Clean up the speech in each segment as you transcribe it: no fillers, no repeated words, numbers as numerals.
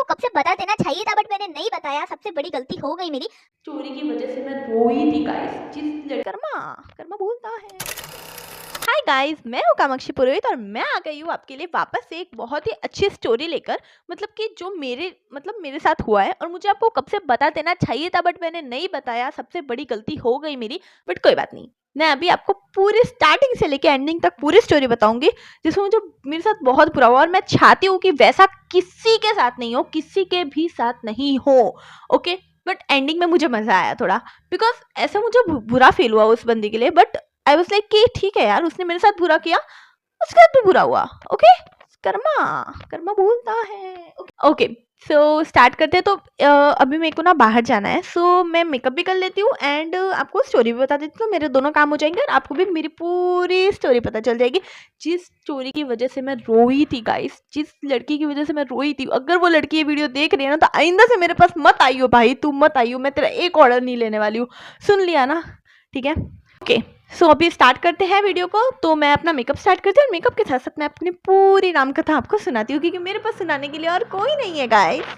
कब से बता देना चाहिए था, बट मैंने नहीं बताया, सबसे बड़ी गलती हो गई मेरी। चोरी की वजह से मैं रोई थी गाइस। कर्मा कर्मा बोलता है। हाय गाइस, मैं हूँ कामाक्षी पुरोहित और मैं आ गई हूँ आपके लिए वापस से एक बहुत ही अच्छी स्टोरी लेकर। मतलब कि जो मेरे साथ हुआ है और मुझे आपको कब से बता देना चाहिए था बट मैंने नहीं बताया, सबसे बड़ी गलती हो गई मेरी। बट कोई बात नहीं, मैं अभी आपको पूरी स्टार्टिंग से लेके एंडिंग तक पूरी स्टोरी बताऊंगी जिसमें मुझे मेरे साथ बहुत बुरा हुआ और मैं चाहती हूँ कि वैसा किसी के साथ नहीं हो, किसी के भी साथ नहीं हो। ओके, बट एंडिंग में मुझे मजा आया थोड़ा, बिकॉज ऐसे मुझे बुरा फील हुआ उस बंदी के लिए। बट आई वाज लाइक कि ठीक है यार, उसने मेरे साथ बुरा किया, उसके साथ भी बुरा हुआ। ओके, कर्मा कर्मा बोलता है। ओके, सो स्टार्ट करते हैं। तो अभी मेरे को ना बाहर जाना है, सो मैं मेकअप भी कर लेती हूँ एंड आपको स्टोरी भी बता देती हूँ। मेरे दोनों काम हो जाएंगे और आपको भी मेरी पूरी स्टोरी पता चल जाएगी। जिस स्टोरी की वजह से मैं रोई थी गाइस, जिस लड़की की वजह से मैं रोई थी, अगर वो लड़की ये वीडियो देख रही है ना तो आइंदा से मेरे पास मत आई हो भाई, तू मत आई हो, मैं तेरा एक ऑर्डर नहीं लेने वाली हूँ। सुन लिया ना, ठीक है। ओके, सो अभी स्टार्ट करते हैं वीडियो को। तो मैं अपना मेकअप स्टार्ट करती हूँ और मेकअप के साथ साथ मैं अपनी पूरी रामकथा आपको सुनाती हूँ क्योंकि मेरे पास सुनाने के लिए और कोई नहीं है गाइस।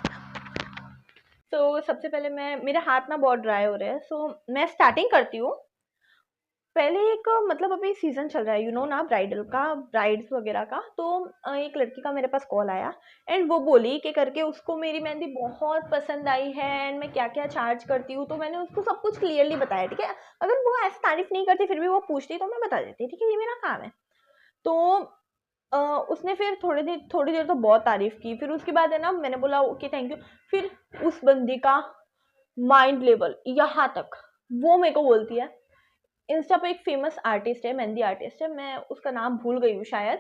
तो सबसे पहले मेरे हाथ ना बहुत ड्राई हो रहे हैं, सो मैं स्टार्टिंग करती हूँ। पहले एक मतलब अभी सीजन चल रहा है यू नो ना, ब्राइडल का, ब्राइड्स वगैरह का। तो एक लड़की का मेरे पास कॉल आया एंड वो बोली कि करके उसको मेरी मेहंदी बहुत पसंद आई है एंड मैं क्या क्या चार्ज करती हूँ। तो मैंने उसको सब कुछ क्लियरली बताया, ठीक है। अगर वो ऐसे तारीफ नहीं करती फिर भी वो पूछती तो मैं बता देती, ठीक है, ये मेरा काम है। तो उसने फिर थोड़ी देर तो बहुत तारीफ की, फिर उसके बाद है ना मैंने बोला ओके थैंक यू। फिर उस बंदी का माइंड लेवल यहाँ तक, वो मेरे को बोलती है, इंस्टा पे एक फेमस आर्टिस्ट है, मेहंदी आर्टिस्ट है, मैं उसका नाम भूल गई हूँ शायद,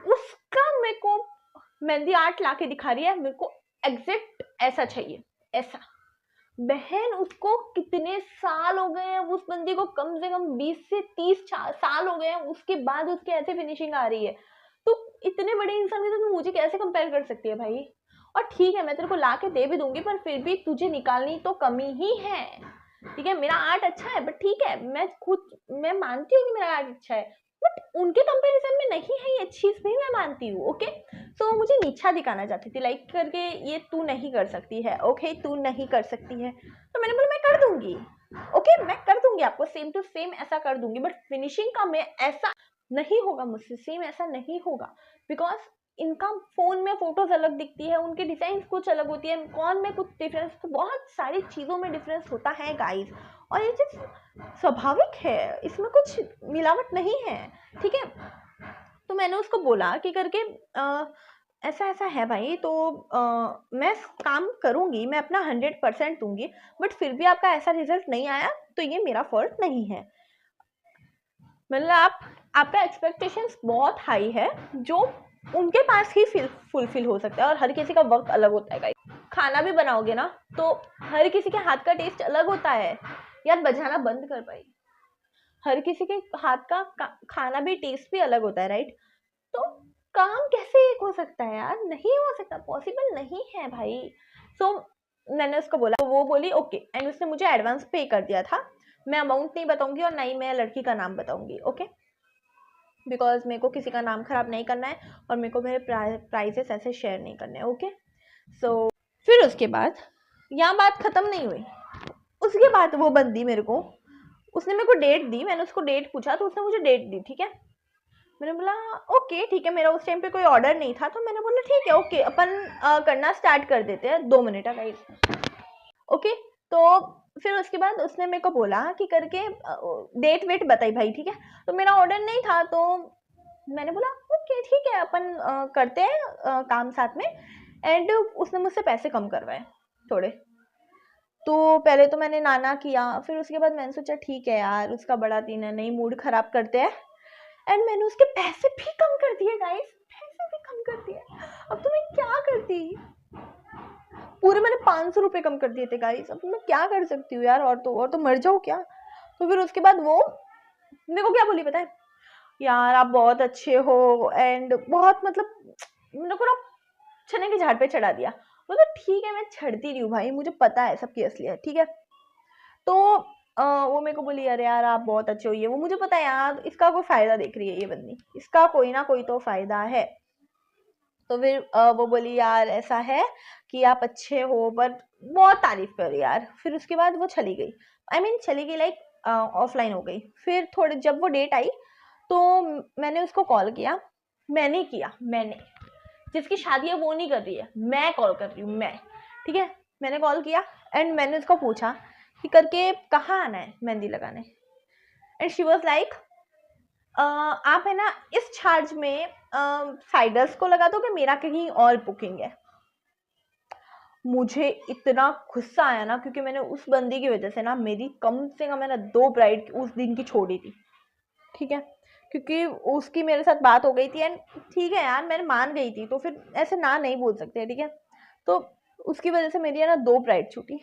उसका मेरे को मेहंदी आर्ट लाके दिखा रही है, मेरे को एग्जैक्ट ऐसा चाहिए, ऐसा। बहन उसको कितने साल हो गए हैं, उस बंदी को कम से कम 20 से 30 साल हो गए हैं, उसके बाद उसके ऐसे फिनिशिंग आ रही है। तो इतने बड़े इंसान के साथ मुझे कैसे कंपेयर कर सकती है भाई। और ठीक है मैं तेरे को ला के दे भी दूंगी पर फिर भी तुझे निकालनी तो कमी ही है, ठीक है। मेरा आर्ट अच्छा है बट ठीक है, मैं मानती हूँ कि मेरा आर्ट अच्छा है, बट उनके कंपैरिजन में नहीं है ये चीज भी मैं मानती हूँ। ओके, तो मुझे नीचा दिखाना चाहती थी, लाइक करके ये तू नहीं कर सकती है, ओके तू नहीं कर सकती है। तो मैंने बोला मैं कर दूंगी, ओके मैं कर दूंगी, आपको सेम टू सेम ऐसा कर दूंगी, बट फिनिशिंग का मैं ऐसा नहीं होगा, मुझसे सेम ऐसा नहीं होगा। बिकॉज इनका फोन में फोटोज अलग दिखती है, उनके डिजाइन कुछ अलग होती है, कौन में कुछ डिफरेंस, तो बहुत सारी चीजों में डिफरेंस होता है गाइस। और ये चीज स्वाभाविक है, इसमें कुछ मिलावट नहीं है, ठीक है। तो मैंने उसको बोला कि करके ऐसा ऐसा है भाई, तो मैं काम करूंगी, मैं अपना 100% दूंगी, बट फिर भी आपका ऐसा रिजल्ट नहीं आया तो ये मेरा फॉल्ट नहीं है। मतलब आपका एक्सपेक्टेशंस बहुत हाई है जो उनके पास ही फुलफिल हो सकता है, और हर किसी का वक्त अलग होता है गाइस। खाना भी बनाओगे ना तो हर किसी के हाथ का टेस्ट अलग होता है। यार बजाना बंद कर भाई, हर किसी के हाथ का खाना भी टेस्ट भी अलग होता है, राइट। तो काम कैसे एक हो सकता है यार, नहीं हो सकता, पॉसिबल नहीं है भाई। सो मैंने उसको बोला, तो वो बोली ओके एंड उसने मुझे एडवांस पे कर दिया था। मैं अमाउंट नहीं बताऊंगी और ना ही मैं लड़की का नाम बताऊंगी, ओके, बिकॉज मेरे को किसी का नाम खराब नहीं करना है और मेरे को मेरे प्राइजेस ऐसे शेयर नहीं करने हैं, ओके। सो फिर उसके बाद यहाँ बात खत्म नहीं हुई। उसके बाद वो बंदी मेरे को, उसने मेरे को डेट दी, मैंने उसको डेट पूछा तो उसने मुझे डेट दी, ठीक है। मैंने बोला ओके ठीक है, मेरा उस टाइम पे कोई ऑर्डर नहीं था तो मैंने बोला ठीक है ओके अपन करना स्टार्ट कर देते हैं, 2 मिनट का। ओके, तो फिर उसके बाद उसने मेरे को बोला कि करके डेट वेट बताई भाई, ठीक है। तो मेरा ऑर्डर नहीं था तो मैंने बोला ओके ठीक है अपन करते हैं काम साथ में। एंड उसने मुझसे पैसे कम करवाए थोड़े। तो पहले तो मैंने नाना किया, फिर उसके बाद मैंने सोचा ठीक है यार उसका बड़ा दिन है, नहीं मूड खराब करते हैं, एंड मैंने उसके पैसे भी कम कर दिए गाइस, पैसे भी कम कर दिए। अब तो मैं क्या करती, पूरे मैंने 500 रुपए कम कर दिए थे गाइस, अब मैं क्या कर सकती हूँ यार, और तो मर जाओ क्या। तो फिर उसके बाद वो मेरे को क्या बोली पता है, यार आप बहुत अच्छे हो एंड बहुत मतलब मेरे को ना चने के झाड़ पे चढ़ा दिया। मतलब ठीक है मैं छड़ती रही हूँ भाई, मुझे पता है सबकी असलियत, ठीक है। तो वो मेरे को बोली अरे यार आप बहुत अच्छे हो, ये वो, मुझे पता है यार इसका कोई फायदा देख रही है ये बंदी, इसका कोई ना कोई तो फायदा है। तो फिर वो बोली यार ऐसा है कि आप अच्छे हो, बट बहुत तारीफ करी यार। फिर उसके बाद वो चली गई, चली गई लाइक ऑफलाइन हो गई। फिर थोड़े जब वो डेट आई तो मैंने उसको कॉल किया। मैंने जिसकी शादी है वो नहीं कर रही है, मैं कॉल कर रही हूँ, मैं, ठीक है। मैंने कॉल किया एंड मैंने उसको पूछा कि करके कहाँ आना है मेहंदी लगाने। एंड शी वॉज लाइक आप है ना इस चार्ज में साइडर्स को लगा दो कि मेरा कहीं और बुकिंग है। मुझे इतना गुस्सा आया ना, क्योंकि मैंने उस बंदी की वजह से ना मेरी कम से कम मैंने 2 ब्राइड उस दिन की छोड़ी थी, ठीक है। क्योंकि उसकी मेरे साथ बात हो गई थी एंड ठीक है यार मैंने मान गई थी, तो फिर ऐसे ना नहीं बोल सकते, ठीक है। तो उसकी वजह से मेरी है ना 2 ब्राइड छूटी।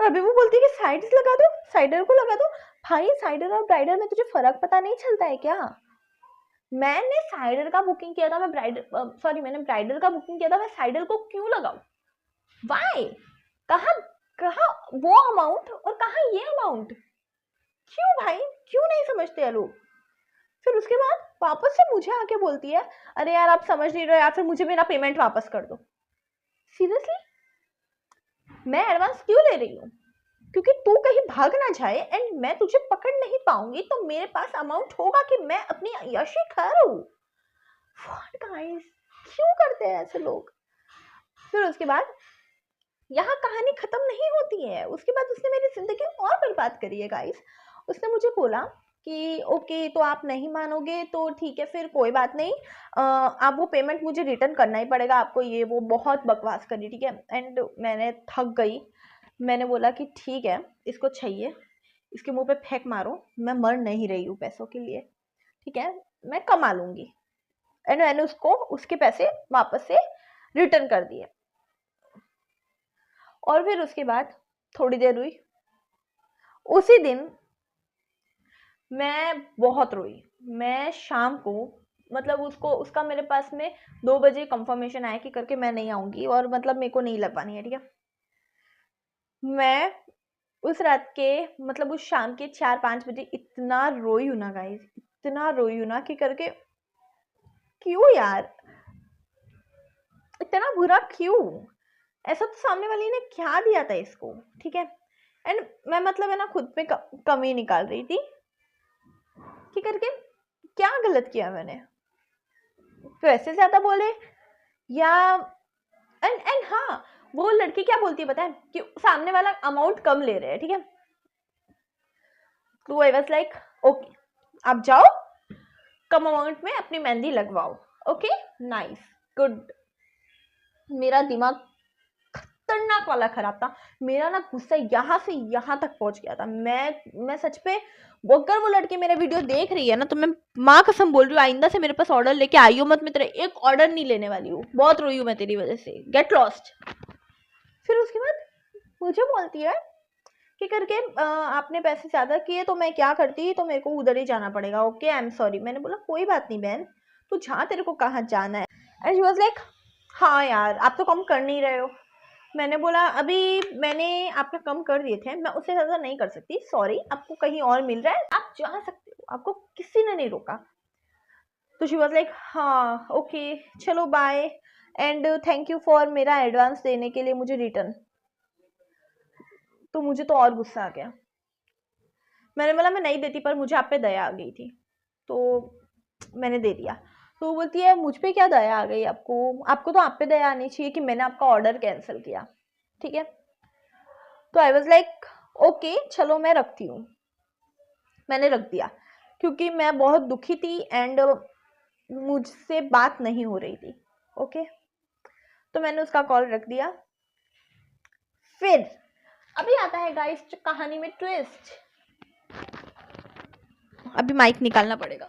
और अभी वो बोलती है कि साइड्स लगा दो, साइडर को लगा दो। भाई साइडर और ब्राइडर में तुझे फर्क पता नहीं चलता है क्या? मैंने साइडर का बुकिंग किया था, मैंने ब्राइडल का बुकिंग किया था, मैं साइडर को क्यों लगाऊं? वाई? कहाँ कहाँ वो अमाउंट और कहाँ ये अमाउंट? क्यों भाई, क्यों नहीं समझते हैं लोग? फिर उसके बाद वापस से मुझे आके बोलती है अरे यार आप समझ नहीं रहे हो, या फिर मुझे मेरा पेमेंट वापस कर दो। सीरियसली, मैं एडवांस क्यों ले रही हूँ? क्योंकि तू कहीं भाग ना जाए एंड मैं तुझे पकड़ नहीं पाऊंगी, तो मेरे पास अमाउंट होगा कि मैं अपनी अय्याशी करूं। व्हाट गाइस, क्यों करते हैं ऐसे लोग? फिर उसके बाद यहाँ कहानी खत्म नहीं होती है। उसके बाद उसने मेरी जिंदगी और बर्बाद करी है गाइस। उसने मुझे बोला कि ओके तो आप नहीं मानोगे तो ठीक है, फिर कोई बात नहीं, आप वो पेमेंट मुझे रिटर्न करना ही पड़ेगा आपको, ये वो बहुत बकवास करी, ठीक है। एंड मैंने थक गई, मैंने बोला कि ठीक है इसको चाहिए, इसके मुंह पे फेंक मारो, मैं मर नहीं रही हूँ पैसों के लिए, ठीक है, मैं कमा लूंगी। एंड मैंने उसको उसके पैसे वापस से रिटर्न कर दिए। और फिर उसके बाद थोड़ी देर हुई, उसी दिन मैं बहुत रोई। मैं शाम को उसको उसका मेरे पास में 2 बजे कंफर्मेशन आया कि करके मैं नहीं आऊंगी और मेरे को नहीं लगवानी है, ठीक है। मैं उस रात के उस शाम के 4-5 बजे इतना रोई हूं ना गाइस, इतना रोई हूं ना कि करके क्यों यार, इतना बुरा क्यों? ऐसा तो सामने वाली ने क्या दिया था इसको, ठीक है। एंड मैं है ना खुद पे कमी निकाल रही थी कि करके क्या गलत किया मैंने, पैसे ज्यादा बोले या एंड हाँ, वो लड़की क्या बोलती है पता है कि सामने वाला अमाउंट कम ले रहे हैं, ठीक है। तो आई वाज लाइक ओके आप जाओ कम अमाउंट में अपनी मेहंदी लगवाओ, ओके नाइस गुड। मेरा दिमाग खतरनाक वाला खराब था, मेरा ना गुस्सा यहाँ से यहाँ तक पहुंच गया था। मैं सच पे, अगर वो लड़की मेरे वीडियो देख रही है ना तो मैं माँ कसम बोल रही हूँ आइंदा से मेरे पास ऑर्डर लेके आइयो मत, मैं तेरा एक ऑर्डर नहीं लेने वाली हूँ। बहुत रोई हूँ मैं तेरी वजह से, गेट लॉस्ट। फिर उसके बाद मुझे बोलती है कि करके आपने पैसे ज्यादा किए तो मैं क्या करती, तो मेरे को उधर ही जाना पड़ेगा, ओके आई एम सॉरी। मैंने बोला कोई बात नहीं बहन, तू जहाँ तेरे को कहाँ जाना है। एंड शी वाज लाइक हाँ यार आप तो कम कर नहीं रहे हो। मैंने बोला अभी मैंने आपका कम कर दिए थे, मैं उससे ज्यादा नहीं कर सकती, सॉरी। आपको कहीं और मिल रहा है आप जा सकते हो, आपको किसी ने नहीं रोका। तो शी वाज लाइक हाँ ओके चलो bye and thank you for मेरा एडवांस देने के लिए मुझे रिटर्न। तो मुझे तो और गुस्सा आ गया। मैंने बोला मैं नहीं देती, पर मुझे आप पे दया आ गई थी तो मैंने दे दिया। तो वो बोलती है मुझ पे क्या दया आ गई आपको, आपको तो आप पे दया आनी चाहिए कि मैंने आपका ऑर्डर कैंसिल किया, ठीक है। तो आई वाज लाइक ओके चलो मैं रखती हूँ। मैंने रख दिया क्योंकि मैं बहुत दुखी थी एंड मुझसे बात नहीं हो रही थी, ओके। तो मैंने उसका कॉल रख दिया। फिर अभी आता है गाइस कहानी में ट्विस्ट। अभी माइक निकालना पड़ेगा,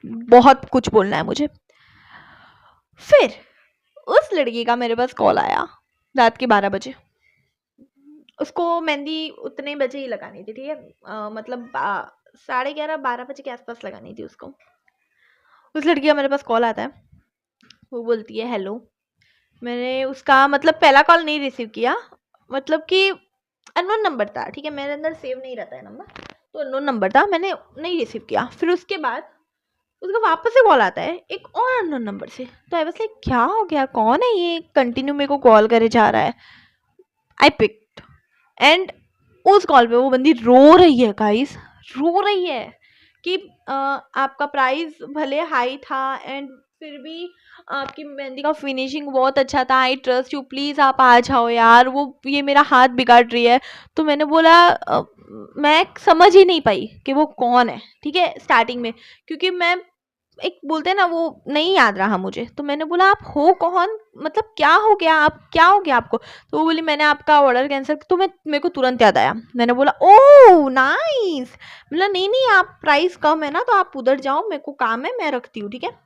बहुत कुछ बोलना है मुझे। फिर उस लड़की का मेरे पास कॉल आया रात के 12 बजे। उसको मेहंदी उतने बजे ही लगानी थी, ठीक है, 11:30 बजे के आसपास लगानी थी उसको। उस लड़की का मेरे पास कॉल आता है, वो बोलती है हेलो। मैंने उसका पहला कॉल नहीं रिसीव किया, कि अननोन नंबर था, ठीक है, मेरे अंदर सेव नहीं रहता है नंबर, तो अननोन नंबर था, मैंने नहीं रिसीव किया। फिर उसके बाद उसका वापस से कॉल आता है एक और अननोन नंबर से। तो आई वाज लाइक क्या हो गया, कौन है ये कंटिन्यू मेरे को कॉल करे जा रहा है। आई पिक्ड एंड उस कॉल पे वो बंदी रो रही है गाइस, रो रही है कि आपका प्राइस भले हाई था एंड फिर भी आपकी मेहंदी का फिनिशिंग बहुत अच्छा था, आई ट्रस्ट यू, प्लीज़ आप आ जाओ यार, वो ये मेरा हाथ बिगाड़ रही है। तो मैंने बोला मैं समझ ही नहीं पाई कि वो कौन है, ठीक है, स्टार्टिंग में, क्योंकि मैं एक बोलते हैं ना वो नहीं याद रहा मुझे। तो मैंने बोला आप हो कौन, मतलब क्या हो गया, आप क्या हो गया आपको। तो वो बोली मैंने आपका ऑर्डर कैंसिल। तो मेरे को तुरंत याद आया, मैंने बोला ओह नाइस, बोला नहीं नहीं आप प्राइस कम है ना तो आप उधर जाओ, मेरे को काम है, मैं रखती हूँ, ठीक है।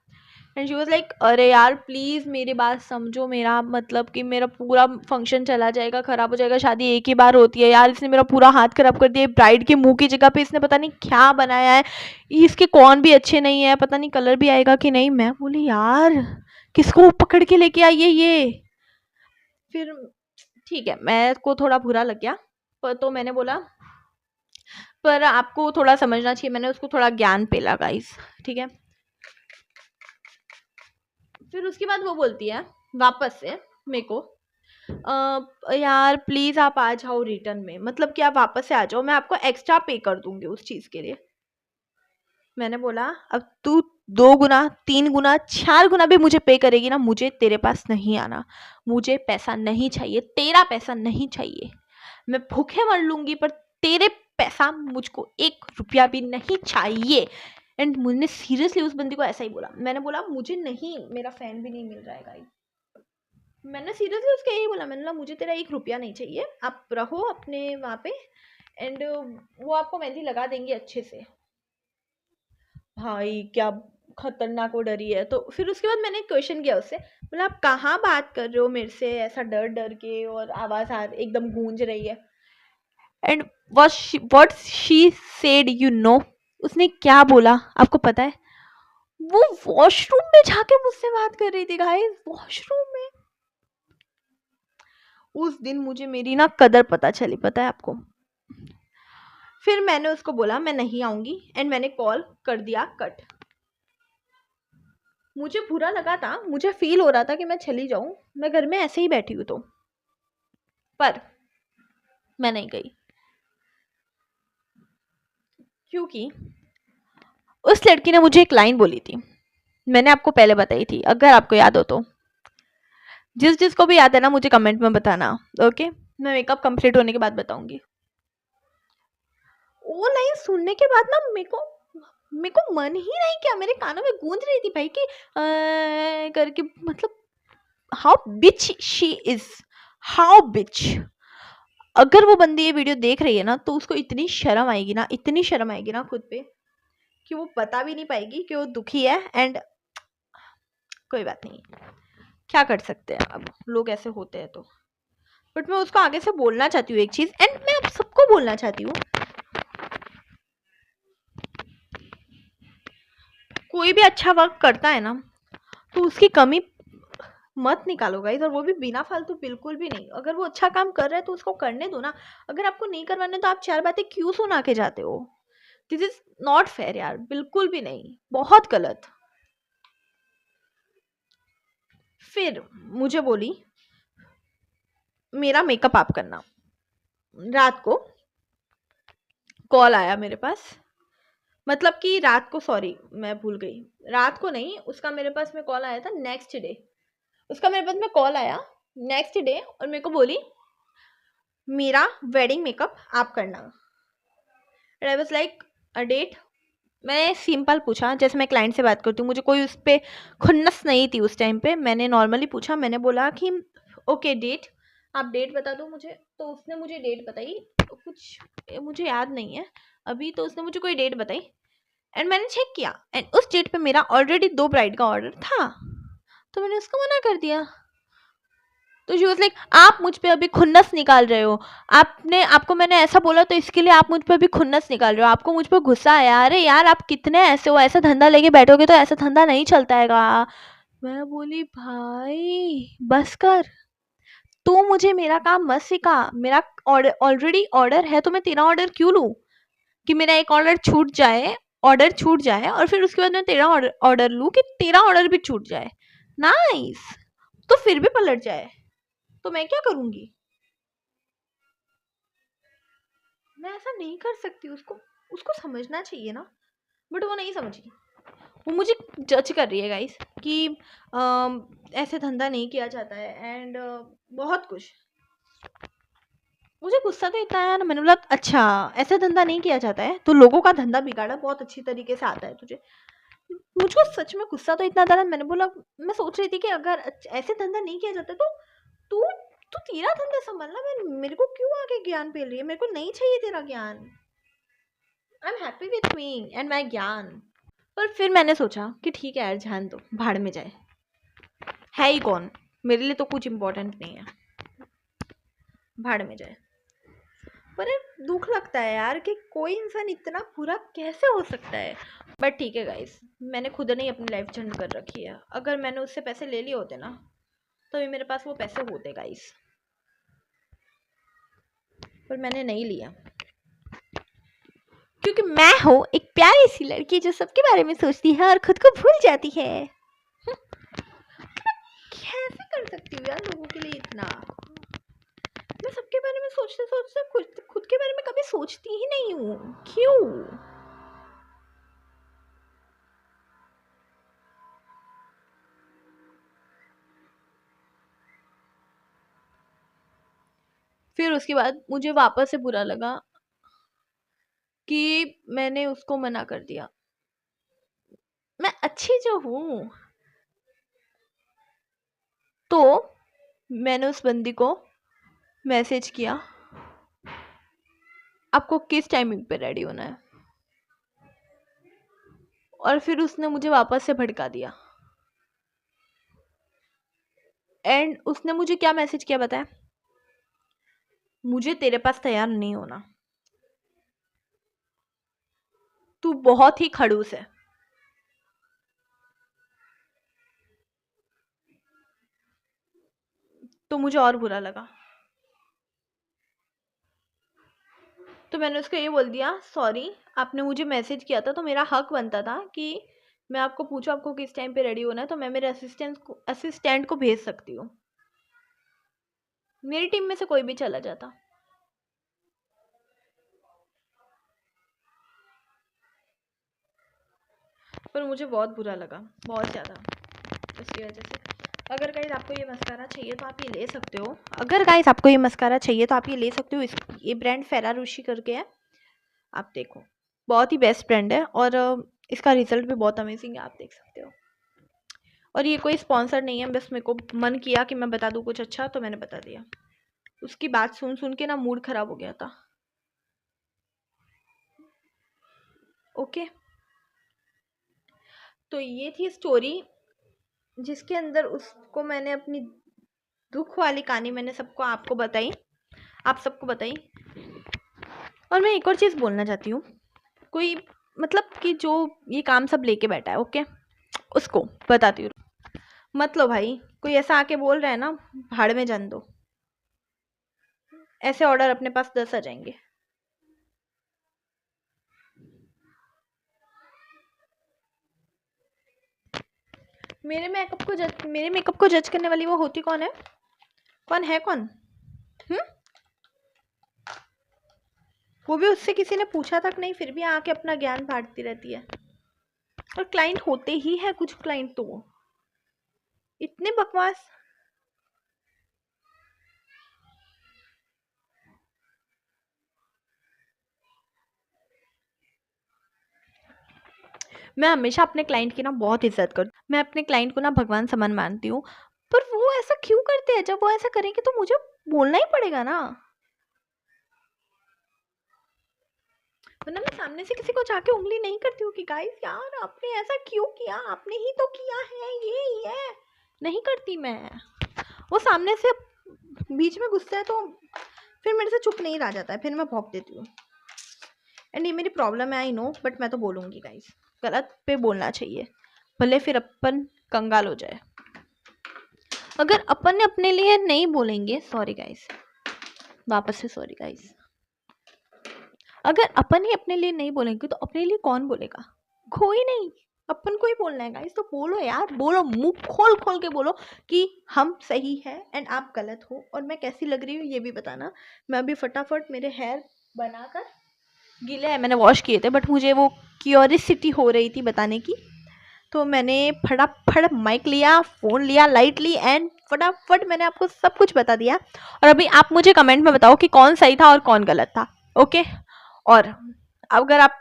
एंड शी वाज लाइक अरे यार प्लीज़ मेरी बात समझो, मेरा मतलब कि मेरा पूरा फंक्शन चला जाएगा, ख़राब हो जाएगा, शादी एक ही बार होती है यार, इसने मेरा पूरा हाथ ख़राब कर दिया, ब्राइड के मुंह की जगह पे इसने पता नहीं क्या बनाया है, इसके कौन भी अच्छे नहीं है, पता नहीं कलर भी आएगा कि नहीं। मैं बोली यार किसको पकड़ के लेके आई है ये। फिर ठीक है, मैं को थोड़ा बुरा लग गया, पर तो मैंने बोला पर आपको थोड़ा समझना चाहिए, मैंने उसको थोड़ा ज्ञान पेला गाइस, ठीक है। फिर उसके बाद वो बोलती है वापस से मेरे को यार प्लीज़ आप आ जाओ रिटर्न में, मतलब कि आप वापस से आ जाओ, मैं आपको एक्स्ट्रा पे कर दूंगी उस चीज़ के लिए। मैंने बोला अब तू 2 गुना 3 गुना 4 गुना भी मुझे पे करेगी ना, मुझे तेरे पास नहीं आना, मुझे पैसा नहीं चाहिए, तेरा पैसा नहीं चाहिए, मैं भूखे मर लूंगी पर तेरे पैसा मुझको 1 रुपया भी नहीं चाहिए। एंड मैंने सीरियसली उस बंदी को ऐसा ही बोला, मैंने बोला मुझे नहीं, मेरा फैन भी नहीं मिल रहा है गाइस, मैंने सीरियसली उसको यही बोला, मैंने बोला मुझे तेरा 1 रुपया नहीं चाहिए, आप रहो अपने वहाँ पे एंड वो आपको मेहंदी लगा देंगे अच्छे से। भाई क्या खतरनाक वो डरी है। तो फिर उसके बाद मैंने क्वेश्चन किया उससे, बोला आप कहाँ बात कर रहे हो मेरे से ऐसा डर डर के, और आवाज़ एकदम गूंज रही है। And what she said you know, उसने क्या बोला आपको पता है, वो वॉशरूम में जाके मुझसे बात कर रही थी गाइस, वॉशरूम में। उस दिन मुझे मेरी ना कदर पता चली, पता है आपको। फिर मैंने उसको बोला मैं नहीं आऊंगी एंड मैंने कॉल कर दिया कट। मुझे बुरा लगा था, मुझे फील हो रहा था कि मैं चली जाऊं, मैं घर में ऐसे ही बैठी हूँ तो, पर मैं नहीं गई क्योंकि उस लड़की ने मुझे एक लाइन बोली थी, मैंने आपको पहले बताई थी, अगर आपको याद हो तो। जिस जिसको भी याद है ना मुझे कमेंट में बताना, ओके, मैं मेकअप कंप्लीट होने के बाद बताऊंगी। वो लाइन सुनने के बाद ना मेरे को मन ही नहीं किया, मेरे कानों में गूंज रही थी भाई कि करके, मतलब how bitch she is, how bitch. अगर वो बंदी ये वीडियो देख रही है ना तो उसको इतनी शर्म आएगी ना, इतनी शर्म आएगी ना खुद पे कि वो बता भी नहीं पाएगी कि वो दुखी है। एंड कोई बात नहीं, क्या कर सकते हैं, अब लोग ऐसे होते हैं तो। बट मैं उसको आगे से बोलना चाहती हूँ एक चीज, एंड मैं आप सबको बोलना चाहती हूँ, कोई भी अच्छा वर्क करता है ना तो उसकी कमी मत निकालो गाइस, और वो भी बिना फालतू, बिल्कुल भी नहीं। अगर वो अच्छा काम कर रहा है तो उसको करने दो ना, अगर आपको नहीं करवाने तो आप 4 बातें क्यों सुना के जाते हो। दिस इज नॉट फेयर यार, बिल्कुल भी नहीं, बहुत गलत। फिर मुझे बोली मेरा मेकअप आप करना। रात को कॉल आया मेरे पास, मतलब कि रात को, सॉरी मैं भूल गई, रात को नहीं, उसका मेरे पास में कॉल आया था नेक्स्ट डे, उसका मेरे पास में कॉल आया नेक्स्ट डे और मेरे को बोली मेरा वेडिंग मेकअप आप करना। I was like a date. मैंने सिंपल पूछा, जैसे मैं क्लाइंट से बात करती हूँ, मुझे कोई उस पर खुन्नस नहीं थी उस टाइम पे, मैंने नॉर्मली पूछा, मैंने बोला कि ओके डेट, आप डेट बता दो मुझे। तो उसने मुझे डेट बताई, तो कुछ मुझे याद नहीं है अभी, तो उसने मुझे कोई डेट बताई एंड मैंने चेक किया एंड उस डेट पे मेरा ऑलरेडी 2 ब्राइड का ऑर्डर था, तो मैंने उसको मना कर दिया। तो शी वाज लाइक आप मुझ पे अभी खुन्नस निकाल रहे हो, आपको मैंने ऐसा बोला तो इसके लिए आप मुझ पे अभी खुन्नस निकाल रहे हो, आपको मुझ पे गुस्सा आया। अरे यार आप कितने ऐसे हो, ऐसा धंधा लेके बैठोगे तो ऐसा धंधा नहीं चलता हैगा। मैं बोली भाई बस कर, तू मुझे मेरा काम मत सिखा, मेरा ऑर्डर ऑलरेडी ऑर्डर है तो मैं तेरा ऑर्डर क्यों लूँ, कि मेरा एक ऑर्डर छूट जाए ऑर्डर छूट जाए और फिर उसके बाद मैं तेरा ऑर्डर लूँ कि तेरा ऑर्डर भी छूट जाए, नाइस, तो फिर भी पलट जाए तो मैं क्या करूंगी? मैं ऐसा नहीं कर सकती, उसको उसको समझना चाहिए ना, बट वो नहीं समझी। वो मुझे जज कर रही है गाइस कि ऐसे धंधा नहीं किया जाता है एंड बहुत कुछ। मुझे गुस्सा तो इतना आया ना, मैंने बोला अच्छा ऐसे धंधा नहीं किया जाता है, तो लोगों का धंधा बिगाड़ा बहुत अच्छी तरीके से आता है तुझे। मुझको सच में गुस्सा तो इतना था ना, मैंने बोला, मैं सोच रही थी कि अगर ऐसे धंधा नहीं किया जाता तो तू तू तेरा धंधा संभालना, मैं मेरे को क्यों आके ज्ञान पेल रही है? मेरे को नहीं चाहिए तेरा ज्ञान। I am happy with me and my ज्ञान। पर फिर मैंने सोचा कि ठीक है यार, जान दो, भाड़ में जाए, है ही कौन, मेरे लिए तो कुछ इम्पोर्टेंट नहीं है, भाड़ में जाए। पर दुख लगता है यार कि कोई इंसान इतना बुरा कैसे हो सकता है। बट ठीक है गाइस, मैंने खुद ने ही अपनी लाइफ चेंज कर रखी है। अगर मैंने उससे पैसे ले लिए होते ना, तो मेरे पास वो पैसे होते गाइस, पर मैंने नहीं लिया, क्योंकि मैं हूँ एक प्यारी सी लड़की जो सबके बारे में सोचती है और खुद को भूल जाती है। कैसे कर सकती हूँ यार लोगों के लिए इतना? मैं सबके बारे में सोचते सोचते खुद के बारे में कभी सोचती ही नहीं हूँ, क्यों? फिर उसके बाद मुझे वापस से बुरा लगा कि मैंने उसको मना कर दिया। मैं अच्छी जो हूँ, तो मैंने उस बंदी को मैसेज किया, आपको किस टाइमिंग पे रेडी होना है, और फिर उसने मुझे वापस से भड़का दिया। एंड उसने मुझे क्या मैसेज किया बताया? मुझे तेरे पास तैयार नहीं होना, तू बहुत ही खड़ूस है। तो मुझे और बुरा लगा, तो मैंने उसको ये बोल दिया, सॉरी, आपने मुझे मैसेज किया था तो मेरा हक बनता था कि मैं आपको पूछूं आपको किस टाइम पे रेडी होना है, तो मैं मेरे असिस्टेंट को भेज सकती हूँ, मेरी टीम में से कोई भी चला जाता। पर मुझे बहुत बुरा लगा, बहुत ज़्यादा, उसकी वजह से। अगर गाइस आपको ये मस्कारा चाहिए तो आप ये ले सकते हो, अगर गाइस आपको ये मस्कारा चाहिए तो आप ये ले सकते हो। ये ब्रांड फेरारूशी करके है, आप देखो, बहुत ही बेस्ट ब्रांड है और इसका रिजल्ट भी बहुत अमेजिंग है, आप देख सकते हो। और ये कोई स्पॉन्सर नहीं है, बस मेरे को मन किया कि मैं बता दूँ कुछ अच्छा, तो मैंने बता दिया। उसकी बात सुन सुन के ना मूड खराब हो गया था। ओके, तो ये थी स्टोरी जिसके अंदर उसको मैंने अपनी दुख वाली कहानी मैंने सबको आपको बताई, आप सबको बताई। और मैं एक और चीज़ बोलना चाहती हूँ, कोई मतलब कि जो ये काम सब लेके बैठा है, ओके, उसको बताती हूँ, मत लो भाई। कोई ऐसा आके बोल रहा है ना, भाड़ में जान दो, ऐसे ऑर्डर अपने पास 10 आ जाएंगे। मेरे मेकअप को जज करने वाली वो होती कौन है? कौन है कौन? वो भी उससे किसी ने पूछा तक नहीं, फिर भी आके अपना ज्ञान बांटती रहती है। और क्लाइंट होते ही है कुछ क्लाइंट तो वो इतने बकवास। मैं हमेशा अपने क्लाइंट की ना बहुत इज्जत करती हूँ, मैं अपने क्लाइंट को ना भगवान समान मानती हूँ, पर वो ऐसा क्यों करते हैं? जब वो ऐसा करेंगे तो मुझे बोलना ही पड़ेगा ना, वरना मैं सामने से किसी को जाके उंगली नहीं करती हूँ कि गाइस यार आपने ऐसा क्यों किया, आपने ही तो किया है ये नहीं करती मैं। वो सामने से बीच में गुस्सा है तो फिर मेरे से चुप नहीं रह जाता है, फिर मैं भौंक देती हूँ। एंड ये मेरी प्रॉब्लम है, आई नो, बट मैं तो बोलूँगी गाइस, गलत पे बोलना चाहिए, भले फिर अपन कंगाल हो जाए। अगर अपन ने अपने लिए नहीं बोलेंगे, सॉरी गाइस, वापस से सॉरी गाइस, अगर अपन ही अपने लिए नहीं बोलेंगे तो अपने लिए कौन बोलेगा? कोई नहीं, अपन को ही बोलना है गाइस। तो बोलो यार, बोलो, मुंह खोल खोल के बोलो कि हम सही है एंड आप गलत हो। और मैं कैसी लग रही हूँ ये भी बताना। मैं अभी फटाफट मेरे हेयर बनाकर, गीले हैं, मैंने वॉश किए थे, बट मुझे वो क्यूरियोसिटी हो रही थी बताने की, तो मैंने फटाफट माइक लिया, फ़ोन लिया, लाइट ली एंड फटाफट मैंने आपको सब कुछ बता दिया। और अभी आप मुझे कमेंट में बताओ कि कौन सही था और कौन गलत था, ओके? और अगर आप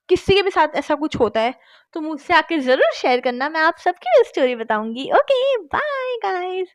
किसी के भी साथ ऐसा कुछ होता है तो मुझसे आके ज़रूर शेयर करना, मैं आप सबकी स्टोरी बताऊँगी। Okay, bye guys.